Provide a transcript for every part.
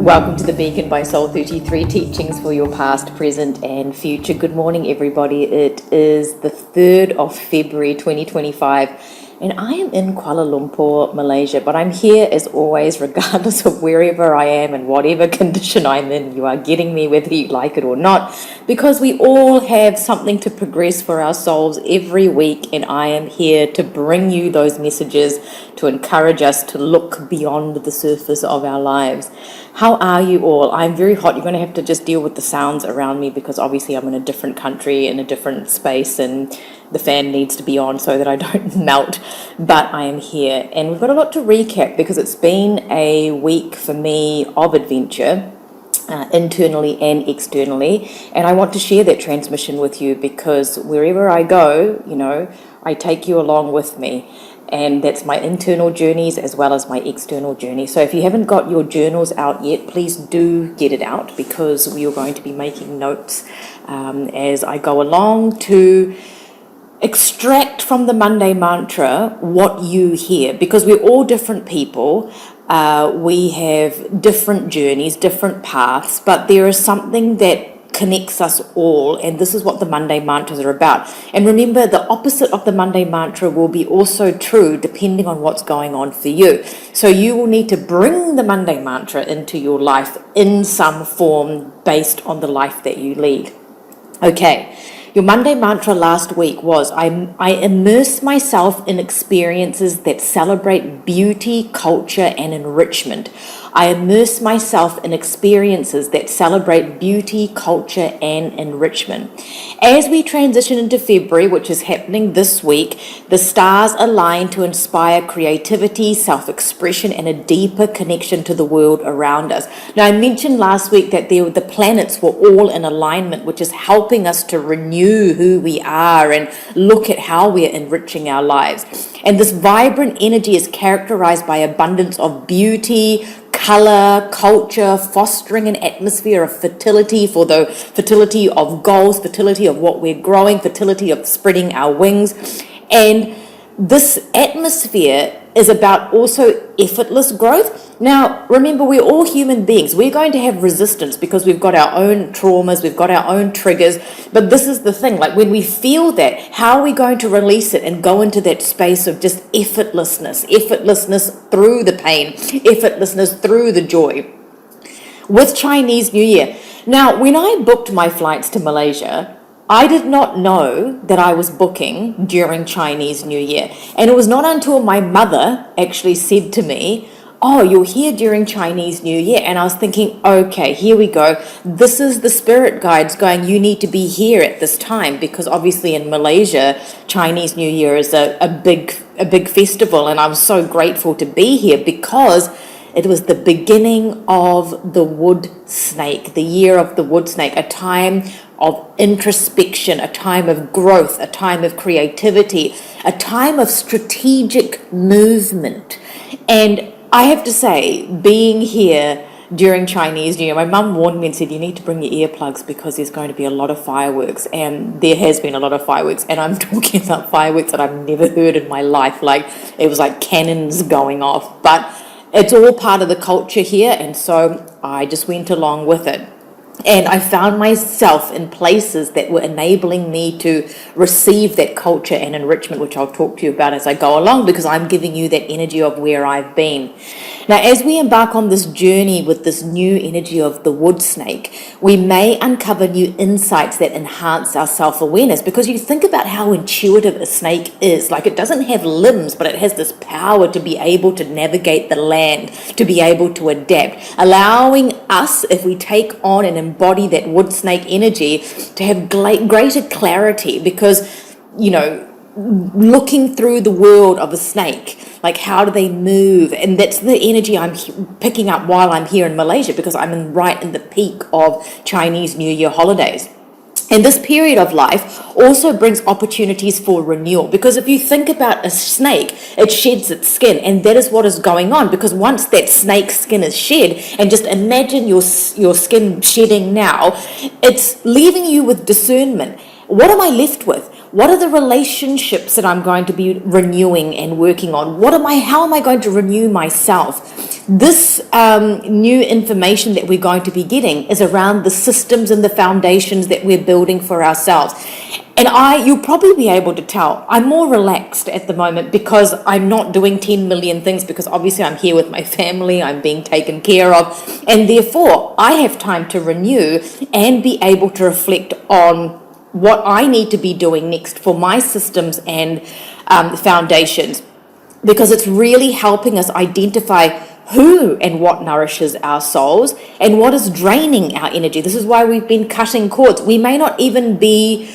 Welcome to the Beacon by Soul 33 teachings for your past, present and future. Good morning everybody. It is the 3rd of February 2025 and I am in Kuala Lumpur, Malaysia, but I'm here as always regardless of wherever I am and whatever condition I'm in. You are getting me whether you like it or not, because we all have something to progress for our souls every week, and I am here to bring you those messages to encourage us to look beyond the surface of our lives. How are you all? I'm very hot. You're going to have to just deal with the sounds around me because obviously I'm in a different country, in a different space, and the fan needs to be on so that I don't melt. But I am here, and we've got a lot to recap because it's been a week for me of adventure, internally and externally, and I want to share that transmission with you because wherever I go, I take you along with me. And that's my internal journeys as well as my external journey. So if you haven't got your journals out yet, please do get it out because we are going to be making notes as I go along to extract from the Monday mantra what you hear, because we're all different people. We have different journeys, different paths, but there is something that connects us all, and this is what the Monday mantras are about. And remember, the opposite of the Monday mantra will be also true depending on what's going on for you. So you will need to bring the Monday mantra into your life in some form based on the life that you lead. Okay, your Monday mantra last week was, I immerse myself in experiences that celebrate beauty, culture, and enrichment. I immerse myself in experiences that celebrate beauty, culture, and enrichment. As we transition into February, which is happening this week, the stars align to inspire creativity, self-expression, and a deeper connection to the world around us. Now, I mentioned last week that the planets were all in alignment, which is helping us to renew who we are and look at how we are enriching our lives. And this vibrant energy is characterized by abundance of beauty, color, culture, fostering an atmosphere of fertility for the fertility of goals, fertility of what we're growing, fertility of spreading our wings. And this atmosphere is about also effortless growth. Now, remember, we're all human beings. We're going to have resistance because we've got our own traumas, we've got our own triggers. But this is the thing, like when we feel that, how are we going to release it and go into that space of just effortlessness through the pain, effortlessness through the joy? With Chinese New Year. Now, when I booked my flights to Malaysia, I did not know that I was booking during Chinese New Year. And it was not until my mother actually said to me, "Oh, you're here during Chinese New Year." And I was thinking, okay, here we go. This is the spirit guides going, you need to be here at this time, because obviously in Malaysia, Chinese New Year is a big festival. And I'm so grateful to be here because it was the beginning of the wood snake, the year of the wood snake, a time of introspection, a time of growth, a time of creativity, a time of strategic movement. And I have to say, being here during Chinese New Year, my mum warned me and said, you need to bring your earplugs because there's going to be a lot of fireworks. And there has been a lot of fireworks. And I'm talking about fireworks that I've never heard in my life. Like, it was like cannons going off. But it's all part of the culture here, and so I just went along with it. And I found myself in places that were enabling me to receive that culture and enrichment, which I'll talk to you about as I go along, because I'm giving you that energy of where I've been. Now, as we embark on this journey with this new energy of the wood snake, we may uncover new insights that enhance our self-awareness, because you think about how intuitive a snake is. Like, it doesn't have limbs, but it has this power to be able to navigate the land, to be able to adapt, allowing us, if we take on and embody that wood snake energy, to have greater clarity, because, looking through the world of a snake, like how do they move? And that's the energy I'm picking up while I'm here in Malaysia, because I'm right in the peak of Chinese New Year holidays. And this period of life also brings opportunities for renewal, because if you think about a snake, it sheds its skin, and that is what is going on, because once that snake skin is shed, and just imagine your skin shedding now, it's leaving you with discernment. What am I left with? What are the relationships that I'm going to be renewing and working on? How am I going to renew myself? This new information that we're going to be getting is around the systems and the foundations that we're building for ourselves. And you'll probably be able to tell, I'm more relaxed at the moment because I'm not doing 10 million things, because obviously I'm here with my family, I'm being taken care of, and therefore I have time to renew and be able to reflect on what I need to be doing next for my systems and foundations, because it's really helping us identify who and what nourishes our souls and what is draining our energy. This is why we've been cutting cords. We may not even be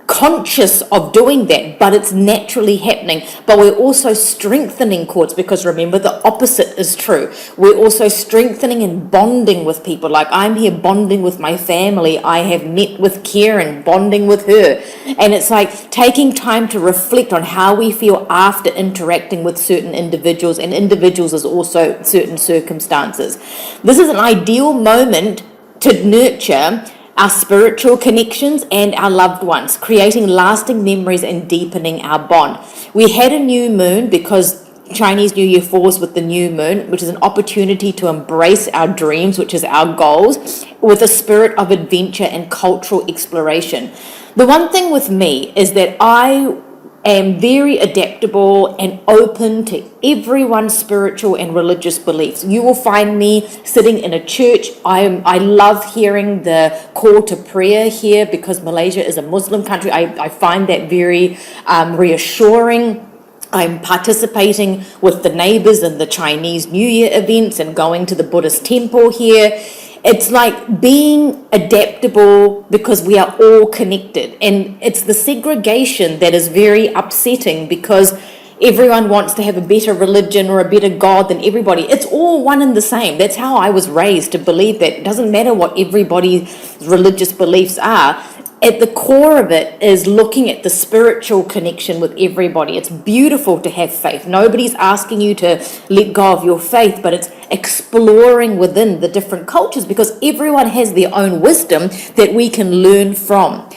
conscious of doing that, but it's naturally happening. But we're also strengthening cords, because remember, the opposite is true. We're also strengthening and bonding with people. Like, I'm here bonding with my family. I have met with Karen, bonding with her, and it's like taking time to reflect on how we feel after interacting with certain individuals, and individuals is also certain circumstances. This is an ideal moment to nurture our spiritual connections and our loved ones, creating lasting memories and deepening our bond. We had a new moon because Chinese New Year falls with the new moon, which is an opportunity to embrace our dreams, which is our goals, with a spirit of adventure and cultural exploration. The one thing with me is that I am very adaptable and open to everyone's spiritual and religious beliefs. You will find me sitting in a church. I love hearing the call to prayer here, because Malaysia is a Muslim country. I find that very reassuring. I'm participating with the neighbors in the Chinese New Year events and going to the Buddhist temple here. It's like being adaptable, because we are all connected. And it's the segregation that is very upsetting, because everyone wants to have a better religion or a better God than everybody. It's all one and the same. That's how I was raised, to believe that it doesn't matter what everybody's religious beliefs are. At the core of it is looking at the spiritual connection with everybody. It's beautiful to have faith. Nobody's asking you to let go of your faith, but it's exploring within the different cultures, because everyone has their own wisdom that we can learn from.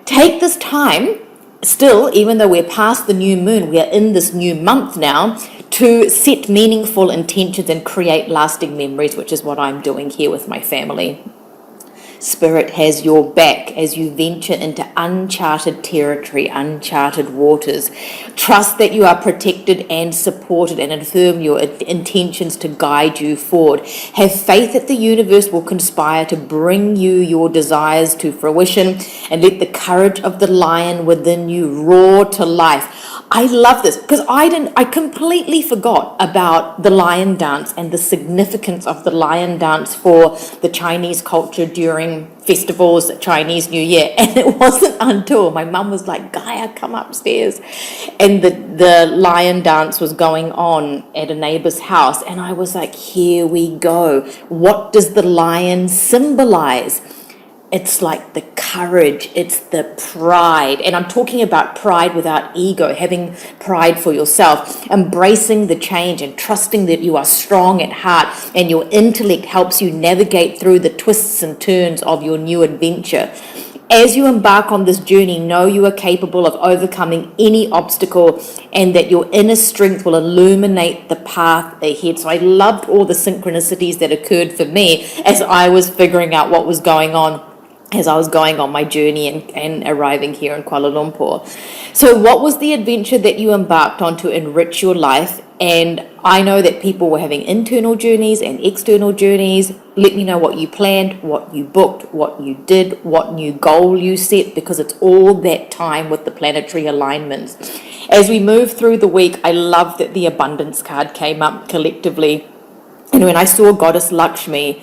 Take this time, still, even though we're past the new moon, we are in this new month now, to set meaningful intentions and create lasting memories, which is what I'm doing here with my family. Spirit has your back as you venture into uncharted territory, uncharted waters. Trust that you are protected and supported, and affirm your intentions to guide you forward. Have faith that the universe will conspire to bring you your desires to fruition, and let the courage of the lion within you roar to life. I love this, because I completely forgot about the lion dance and the significance of the lion dance for the Chinese culture during festivals, Chinese New Year. And it wasn't until my mum was like, Gaia, come upstairs, and the lion dance was going on at a neighbor's house, and I was like, here we go. What does the lion symbolize? It's like the courage, it's the pride. And I'm talking about pride without ego, having pride for yourself, embracing the change and trusting that you are strong at heart, and your intellect helps you navigate through the twists and turns of your new adventure. As you embark on this journey, know you are capable of overcoming any obstacle, and that your inner strength will illuminate the path ahead. So I loved all the synchronicities that occurred for me as I was figuring out what was going on, as I was going on my journey and arriving here in Kuala Lumpur. So what was the adventure that you embarked on to enrich your life? And I know that people were having internal journeys and external journeys. Let me know what you planned, what you booked, what you did, what new goal you set, because it's all that time with the planetary alignments. As we move through the week, I love that the abundance card came up collectively. And when I saw Goddess Lakshmi,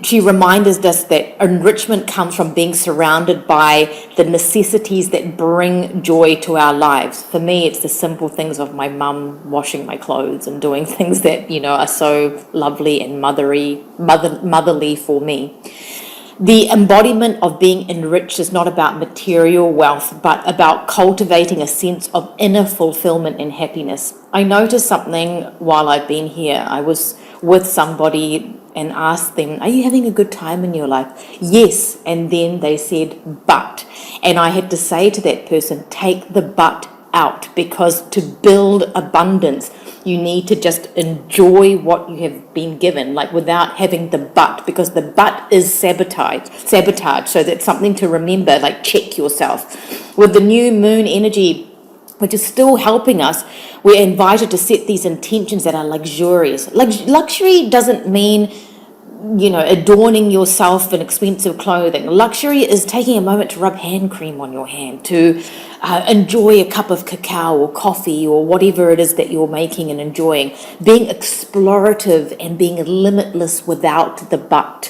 she reminded us that enrichment comes from being surrounded by the necessities that bring joy to our lives. For me, it's the simple things of my mum washing my clothes and doing things that, are so lovely and motherly for me. The embodiment of being enriched is not about material wealth, but about cultivating a sense of inner fulfillment and happiness. I noticed something while I've been here. I was with somebody and asked them, are you having a good time in your life? Yes. And then they said, but. And I had to say to that person, take the but out, because to build abundance, you need to just enjoy what you have been given, like without having the but, because the but is sabotage. So that's something to remember, like check yourself. With the new moon energy, which is still helping us, we're invited to set these intentions that are luxurious. Luxury doesn't mean, adorning yourself in expensive clothing. Luxury is taking a moment to rub hand cream on your hand, to enjoy a cup of cacao or coffee or whatever it is that you're making and enjoying. Being explorative and being limitless without the but.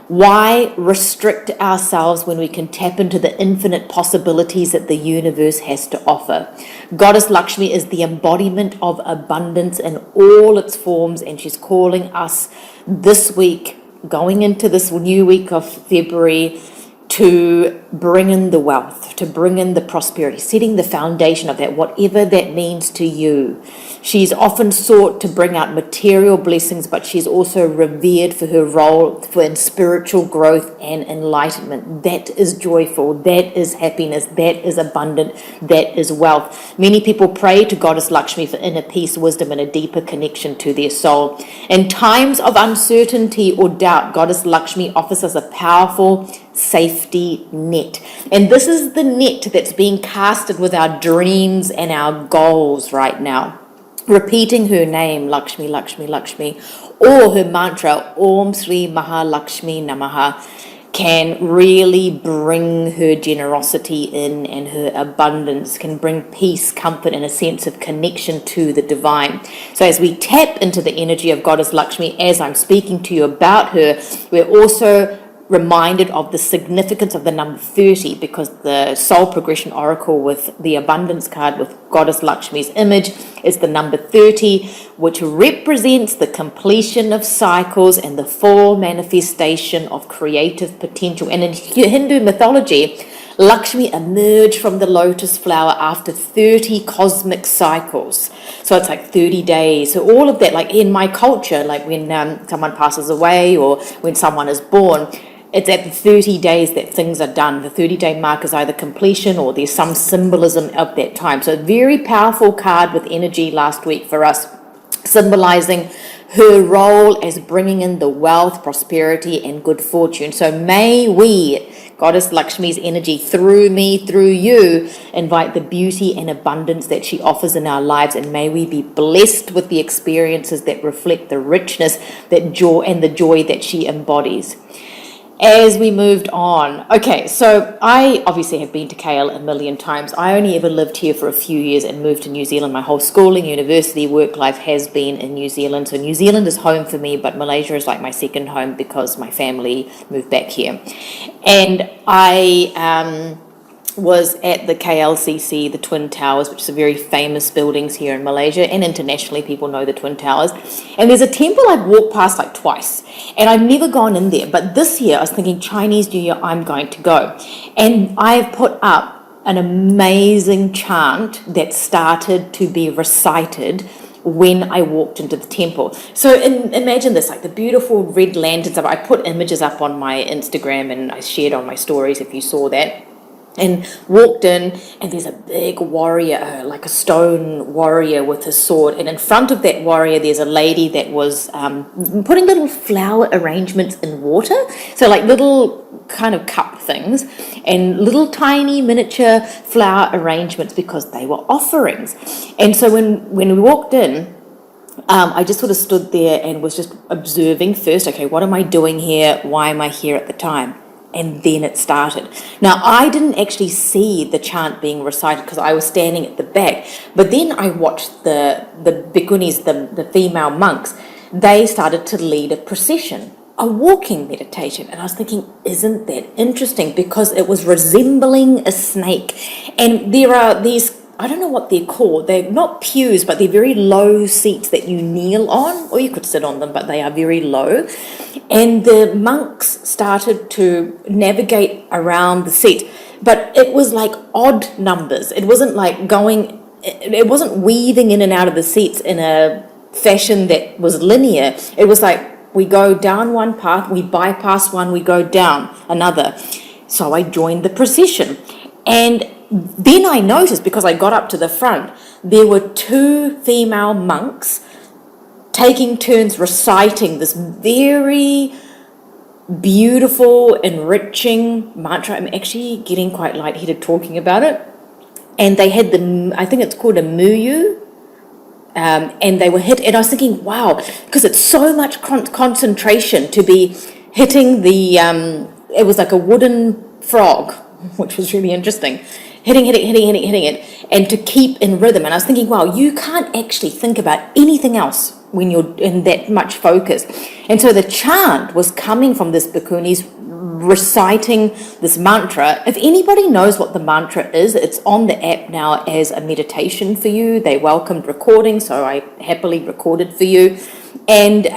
Why restrict ourselves when we can tap into the infinite possibilities that the universe has to offer? Goddess Lakshmi is the embodiment of abundance in all its forms, and she's calling us this week, going into this new week of February, to bring in the wealth, to bring in the prosperity, setting the foundation of that, whatever that means to you. She's often sought to bring out material blessings, but she's also revered for her role in spiritual growth and enlightenment. That is joyful, that is happiness, that is abundant, that is wealth. Many people pray to Goddess Lakshmi for inner peace, wisdom, and a deeper connection to their soul. In times of uncertainty or doubt, Goddess Lakshmi offers us a powerful safety net. And this is the net that's being casted with our dreams and our goals right now. Repeating her name, Lakshmi, Lakshmi, Lakshmi, or her mantra, Om Sri Mahalakshmi Namaha, can really bring her generosity in, and her abundance can bring peace, comfort, and a sense of connection to the divine. So as we tap into the energy of Goddess Lakshmi, as I'm speaking to you about her, we're also reminded of the significance of the number 30, because the soul progression oracle with the abundance card with Goddess Lakshmi's image is the number 30, which represents the completion of cycles and the full manifestation of creative potential. And in Hindu mythology, Lakshmi emerged from the lotus flower after 30 cosmic cycles. So it's like 30 days. So all of that, like in my culture, like when someone passes away or when someone is born, it's at the 30 days that things are done. The 30-day mark is either completion or there's some symbolism of that time. So a very powerful card with energy last week for us, symbolizing her role as bringing in the wealth, prosperity, and good fortune. So may we, Goddess Lakshmi's energy through me, through you, invite the beauty and abundance that she offers in our lives, and may we be blessed with the experiences that reflect the richness, that joy, and the joy that she embodies. As we moved on, okay, so I obviously have been to KL a million times. I only ever lived here for a few years and moved to New Zealand. My whole schooling, university, work life has been in New Zealand. So New Zealand is home for me, but Malaysia is like my second home because my family moved back here. And I was at the KLCC, the Twin Towers, which is a very famous buildings here in Malaysia, and internationally people know the Twin Towers. And there's a temple I've walked past like twice, and I've never gone in there. But this year I was thinking, Chinese New Year, I'm going to go. And I've put up an amazing chant that started to be recited when I walked into the temple. So imagine this, like the beautiful red lanterns. I put images up on my Instagram and I shared on my stories if you saw that. And walked in, and there's a big warrior, like a stone warrior with his sword. And in front of that warrior, there's a lady that was putting little flower arrangements in water. So like little kind of cup things and little tiny miniature flower arrangements, because they were offerings. And so when we walked in, I just sort of stood there and was just observing first, okay, what am I doing here? Why am I here at the time? And then it started. Now, I didn't actually see the chant being recited because I was standing at the back. But then I watched the bhikkhunis, the female monks. They started to lead a procession, a walking meditation. And I was thinking, isn't that interesting? Because it was resembling a snake. And there are these, I don't know what they're called. They're not pews, but they're very low seats that you kneel on, or you could sit on them, but they are very low. And the monks started to navigate around the seat, but it was like odd numbers. It wasn't like it wasn't weaving in and out of the seats in a fashion that was linear. It was like We go down one path, we bypass one, we go down another. So I joined the procession. And then I noticed, because I got up to the front, there were 2 female monks taking turns reciting this very beautiful, enriching mantra. I'm actually getting quite lightheaded talking about it. And they had I think it's called a muyu, and they were hit. And I was thinking, wow, because it's so much concentration to be hitting it was like a wooden frog, which was really interesting. Hitting it, and to keep in rhythm. And I was thinking, wow, you can't actually think about anything else when you're in that much focus. And so the chant was coming from this bhikkhunis reciting this mantra. If anybody knows what the mantra is, it's on the app now as a meditation for you. They welcomed recording, so I happily recorded for you. And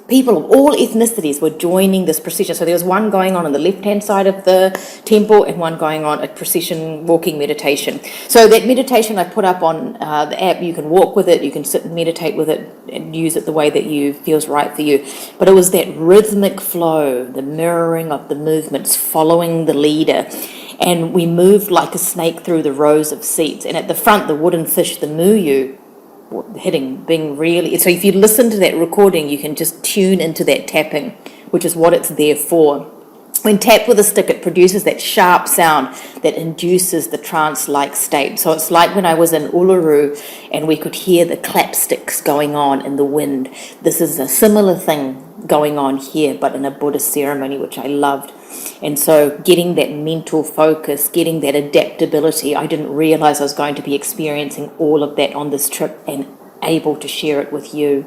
people of all ethnicities were joining this procession. So there was one going on the left-hand side of the temple and one going on a procession walking meditation. So that meditation I put up on the app, you can walk with it, you can sit and meditate with it and use it the way that feels right for you. But it was that rhythmic flow, the mirroring of the movements, following the leader. And we moved like a snake through the rows of seats. And at the front, the wooden fish, the muyu, being really, so if you listen to that recording, you can just tune into that tapping, which is what it's there for. When tapped with a stick, it produces that sharp sound that induces the trance-like state. So it's like when I was in Uluru and we could hear the clapsticks going on in the wind. This is a similar thing going on here, but in a Buddhist ceremony, which I loved. And so getting that mental focus, getting that adaptability, I didn't realize I was going to be experiencing all of that on this trip and able to share it with you.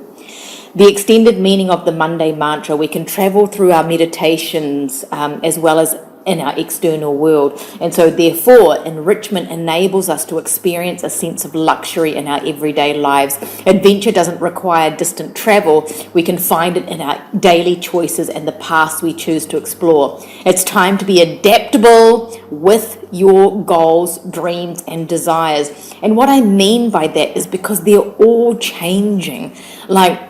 The extended meaning of the Monday mantra, we can travel through our meditations as well as in our external world. And so therefore, enrichment enables us to experience a sense of luxury in our everyday lives. Adventure doesn't require distant travel. We can find it in our daily choices and the paths we choose to explore. It's time to be adaptable with your goals, dreams, and desires. And what I mean by that is because they're all changing. Like,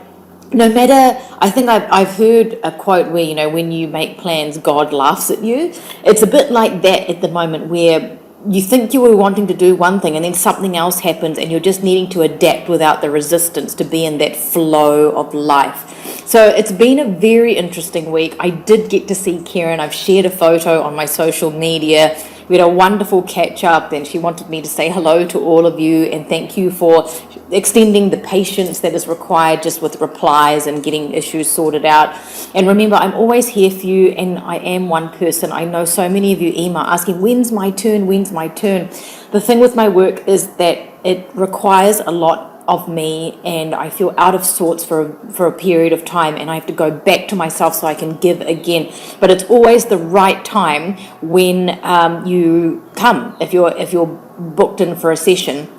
no matter, I think I've heard a quote where, when you make plans, God laughs at you. It's a bit like that at the moment, where you think you were wanting to do one thing and then something else happens and you're just needing to adapt without the resistance to be in that flow of life. So it's been a very interesting week. I did get to see Karen. I've shared a photo on my social media. We had a wonderful catch up, and she wanted me to say hello to all of you and thank you for extending the patience that is required just with replies and getting issues sorted out. And remember, I'm always here for you, and I am one person. I know so many of you email asking, when's my turn? The thing with my work is that it requires a lot of me, and I feel out of sorts for a period of time, and I have to go back to myself so I can give again. But it's always the right time when you come, if you're booked in for a session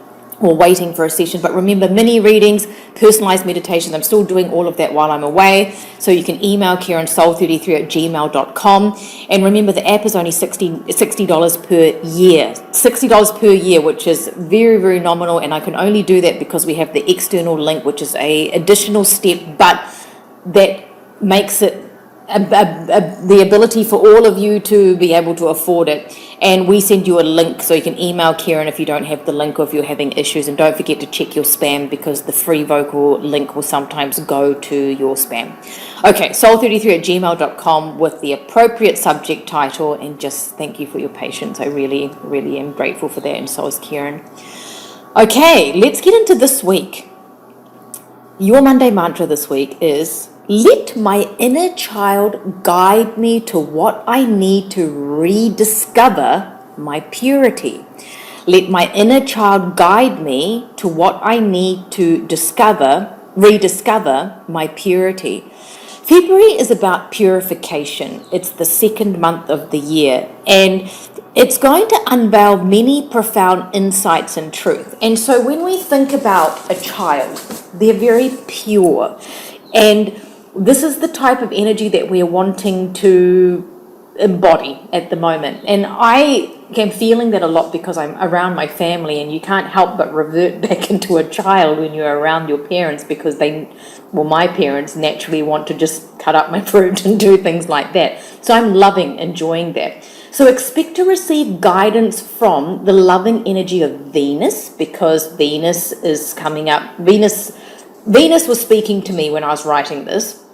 or waiting for a session. But remember, mini readings, personalized meditations, I'm still doing all of that while I'm away. So you can email KarenSoul33@gmail.com. And remember, the app is only $60 per year. $60 per year, which is very, very nominal. And I can only do that because we have the external link, which is a additional step, but that makes it the ability for all of you to be able to afford it. And we send you a link so you can email Karen if you don't have the link or if you're having issues. And don't forget to check your spam, because the free vocal link will sometimes go to your spam. Okay, soul33@gmail.com with the appropriate subject title, and just thank you for your patience. I really, really am grateful for that, and so is Karen. Okay, let's get into this week. Your Monday mantra this week is, let my inner child guide me to what I need to rediscover my purity. Let my inner child guide me to what I need to rediscover my purity. February is about purification. It's the second month of the year, and it's going to unveil many profound insights and truth. And so when we think about a child, they're very pure, and this is the type of energy that we're wanting to embody at the moment. And I am feeling that a lot because I'm around my family, and you can't help but revert back into a child when you're around your parents, because my parents naturally want to just cut up my fruit and do things like that. So I'm enjoying that. So expect to receive guidance from the loving energy of Venus, because Venus is coming up. Venus was speaking to me when I was writing this.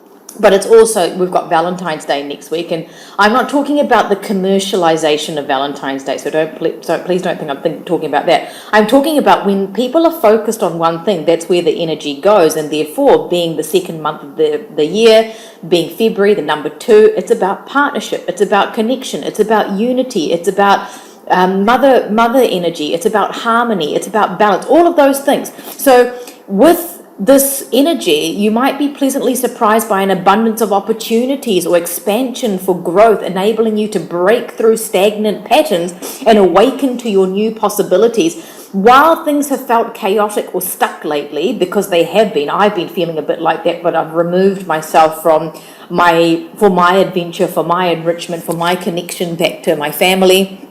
But it's also, we've got Valentine's Day next week, and I'm not talking about the commercialization of Valentine's Day, so please don't think I'm talking about that. I'm talking about when people are focused on one thing, that's where the energy goes, and therefore, being the second month of the year, being February, the number 2, it's about partnership, it's about connection, it's about unity, it's about mother energy, it's about harmony, it's about balance, all of those things. So with this energy, you might be pleasantly surprised by an abundance of opportunities or expansion for growth, enabling you to break through stagnant patterns and awaken to your new possibilities. While things have felt chaotic or stuck lately, because they have been, I've been feeling a bit like that, but I've removed myself for my adventure, for my enrichment, for my connection back to my family,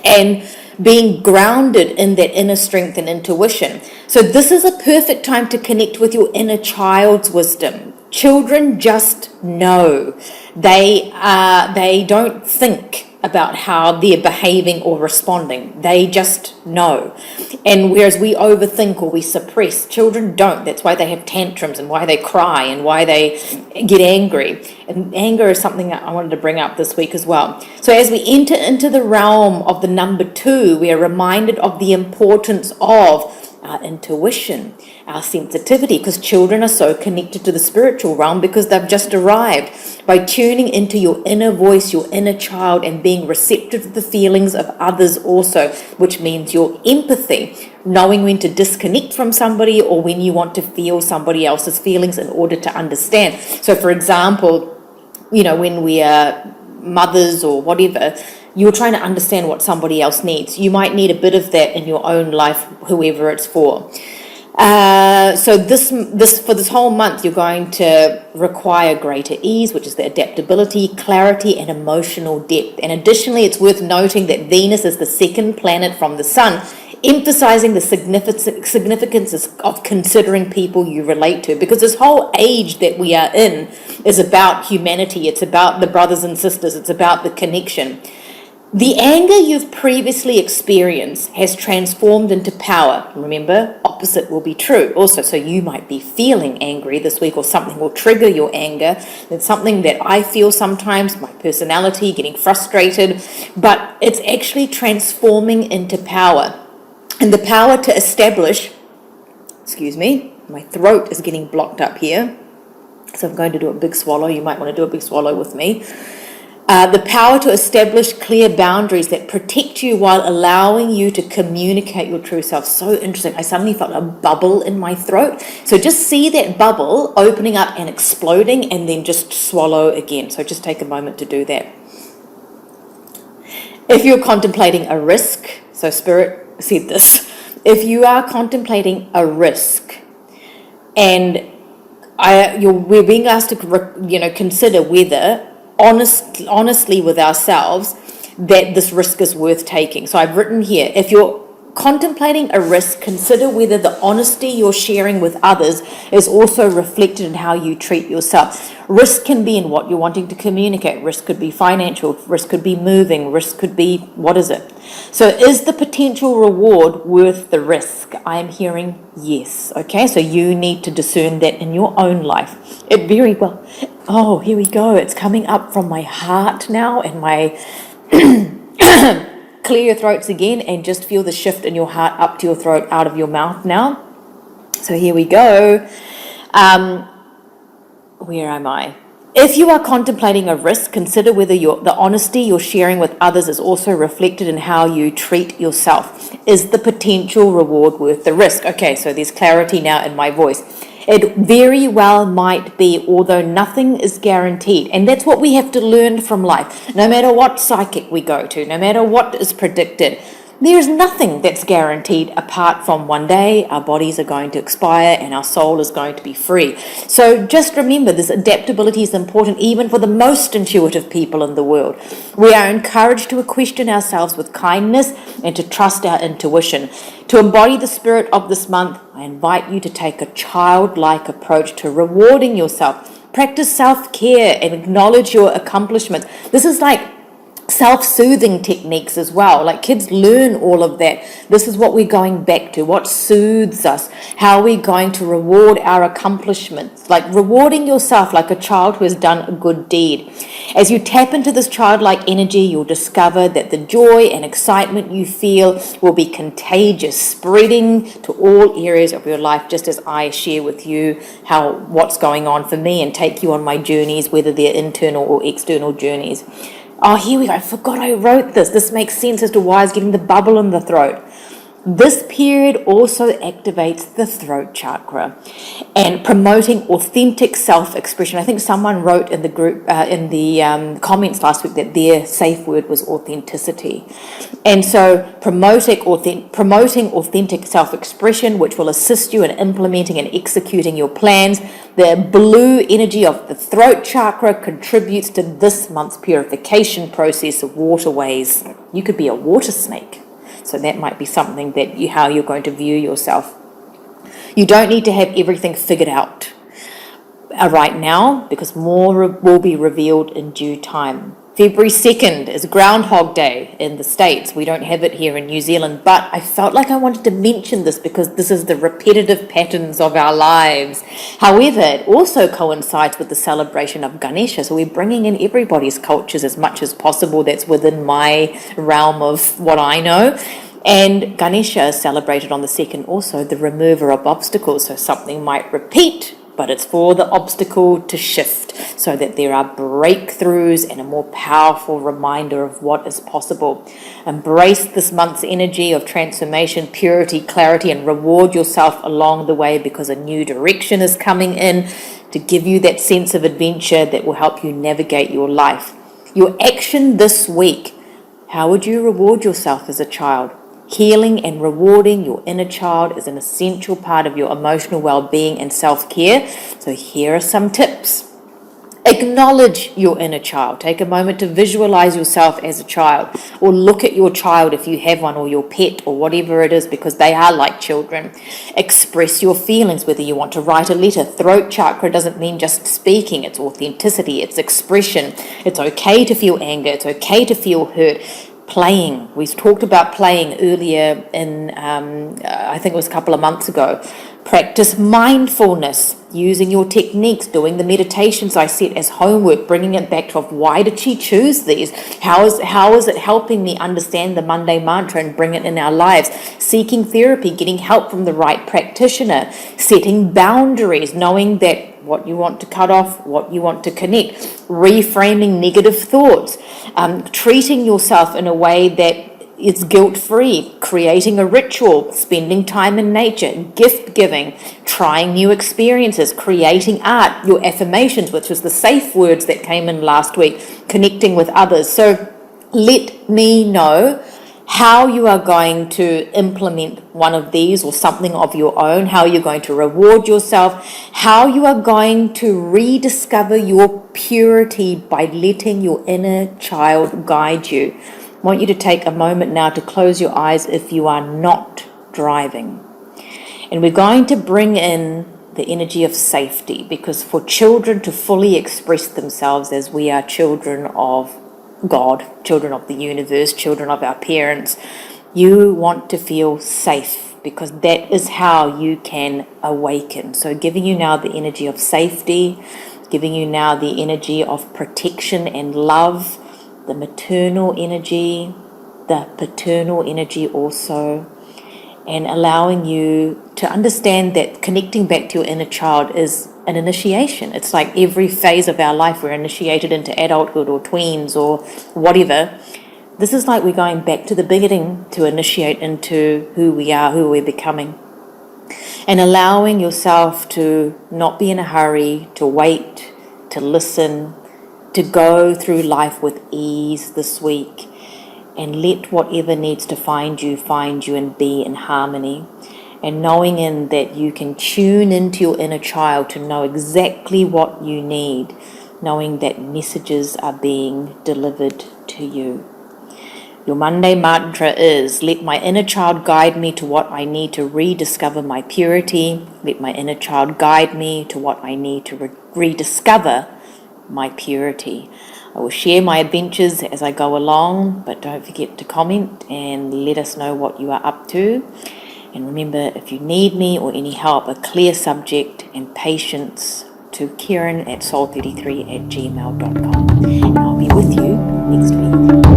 and being grounded in that inner strength and intuition. So this is a perfect time to connect with your inner child's wisdom. Children just know. They don't think about how they're behaving or responding. They just know. And whereas we overthink or we suppress, children don't. That's why they have tantrums and why they cry and why they get angry. And anger is something that I wanted to bring up this week as well. So as we enter into the realm of the number 2, we are reminded of the importance of our intuition, our sensitivity, because children are so connected to the spiritual realm because they've just arrived. By tuning into your inner voice, your inner child, and being receptive to the feelings of others also, which means your empathy, knowing when to disconnect from somebody or when you want to feel somebody else's feelings in order to understand. So for example, when we are mothers or whatever, you're trying to understand what somebody else needs. You might need a bit of that in your own life, whoever it's for. So for this whole month, you're going to require greater ease, which is the adaptability, clarity, and emotional depth. And additionally, it's worth noting that Venus is the second planet from the Sun, emphasizing the significance of considering people you relate to, because this whole age that we are in is about humanity. It's about the brothers and sisters. It's about the connection. The anger you've previously experienced has transformed into power. Remember, opposite will be true also. So you might be feeling angry this week, or something will trigger your anger. It's something that I feel sometimes, my personality, getting frustrated, but it's actually transforming into power. And the power to establish, my throat is getting blocked up here. So I'm going to do a big swallow. You might want to do a big swallow with me. The power to establish clear boundaries that protect you while allowing you to communicate your true self. So interesting. I suddenly felt a bubble in my throat. So just see that bubble opening up and exploding, and then just swallow again. So just take a moment to do that. If you're contemplating a risk, so Spirit said this, if you are contemplating a risk and we're being asked to consider whether honestly with ourselves that this risk is worth taking. So I've written here, if you're contemplating a risk, consider whether the honesty you're sharing with others is also reflected in how you treat yourself. Risk can be in what you're wanting to communicate. Risk could be financial. Risk could be moving. Risk could be, what is it? So is the potential reward worth the risk? I am hearing yes. Okay, so you need to discern that in your own life. It very well. Oh, here we go. It's coming up from my heart now, and my clear your throats again, and just feel the shift in your heart up to your throat, out of your mouth now. So here we go. Where am I? If you are contemplating a risk, consider whether the honesty you're sharing with others is also reflected in how you treat yourself. Is the potential reward worth the risk? Okay, so there's clarity now in my voice. It very well might be, although nothing is guaranteed. And that's what we have to learn from life. No matter what psychic we go to, no matter what is predicted, There is nothing that's guaranteed apart from one day our bodies are going to expire and our soul is going to be free. So just remember, this adaptability is important even for the most intuitive people in the world. We are encouraged to question ourselves with kindness and to trust our intuition. To embody the spirit of this month, I invite you to take a childlike approach to rewarding yourself. Practice self-care and acknowledge your accomplishments. This is like self-soothing techniques as well. Like kids learn all of that. This is what we're going back to. What soothes us? How are we going to reward our accomplishments? Like rewarding yourself like a child who has done a good deed. As you tap into this childlike energy, you'll discover that the joy and excitement you feel will be contagious, spreading to all areas of your life, just as I share with you what's going on for me and take you on my journeys, whether they're internal or external journeys. Oh, here we go. I forgot I wrote this. This makes sense as to why I was getting the bubble in the throat. This period also activates the throat chakra and promoting authentic self-expression. I think someone wrote in the group, in the comments last week, that their safe word was authenticity. And so promoting authentic self-expression, which will assist you in implementing and executing your plans. The blue energy of the throat chakra contributes to this month's purification process of waterways. You could be a water snake. So that might be something how you're going to view yourself. You don't need to have everything figured out right now, because more will be revealed in due time. February 2nd is Groundhog Day in the States. We don't have it here in New Zealand, but I felt like I wanted to mention this because this is the repetitive patterns of our lives. However, it also coincides with the celebration of Ganesha, so we're bringing in everybody's cultures as much as possible. That's within my realm of what I know. And Ganesha is celebrated on the 2nd also, the remover of obstacles. So something might repeat, but it's for the obstacle to shift so that there are breakthroughs and a more powerful reminder of what is possible. Embrace this month's energy of transformation, purity, clarity, and reward yourself along the way, because a new direction is coming in to give you that sense of adventure that will help you navigate your life. Your action this week: how would you reward yourself as a child? Healing and rewarding your inner child is an essential part of your emotional well-being and self-care. So here are some tips. Acknowledge your inner child. Take a moment to visualize yourself as a child, or look at your child if you have one, or your pet, or whatever it is, because they are like children. Express your feelings, whether you want to write a letter. Throat chakra doesn't mean just speaking. It's authenticity, it's expression. It's okay to feel anger. It's okay to feel hurt. Playing. We talked about playing earlier in, I think it was a couple of months ago. Practice mindfulness, using your techniques, doing the meditations I set as homework, bringing it back to why did she choose these? How is it helping me understand the Monday mantra and bring it in our lives? Seeking therapy, getting help from the right practitioner, setting boundaries, knowing that what you want to cut off, what you want to connect, reframing negative thoughts, treating yourself in a way that is guilt-free, creating a ritual, spending time in nature, gift giving, trying new experiences, creating art, your affirmations, which was the safe words that came in last week, connecting with others. So let me know how you are going to implement one of these or something of your own, how you're going to reward yourself, how you are going to rediscover your purity by letting your inner child guide you. I want you to take a moment now to close your eyes if you are not driving. And we're going to bring in the energy of safety, because for children to fully express themselves as we are children of God, children of the universe, children of our parents, you want to feel safe, because that is how you can awaken. So giving you now the energy of safety, giving you now the energy of protection and love, the maternal energy, the paternal energy also, and allowing you to understand that connecting back to your inner child is an initiation. It's like every phase of our life we're initiated into adulthood or tweens or whatever. This is like we're going back to the beginning to initiate into who we are, who we're becoming. And allowing yourself to not be in a hurry, to wait, to listen, to go through life with ease this week. and let whatever needs to find you and be in harmony. And knowing in that you can tune into your inner child to know exactly what you need, knowing that messages are being delivered to you. Your Monday mantra is, let my inner child guide me to what I need to rediscover my purity. Let my inner child guide me to what I need to rediscover my purity. I will share my adventures as I go along, but don't forget to comment and let us know what you are up to. And remember, if you need me or any help, a clear subject and patience to Kieran at soul33@gmail.com. And I'll be with you next week.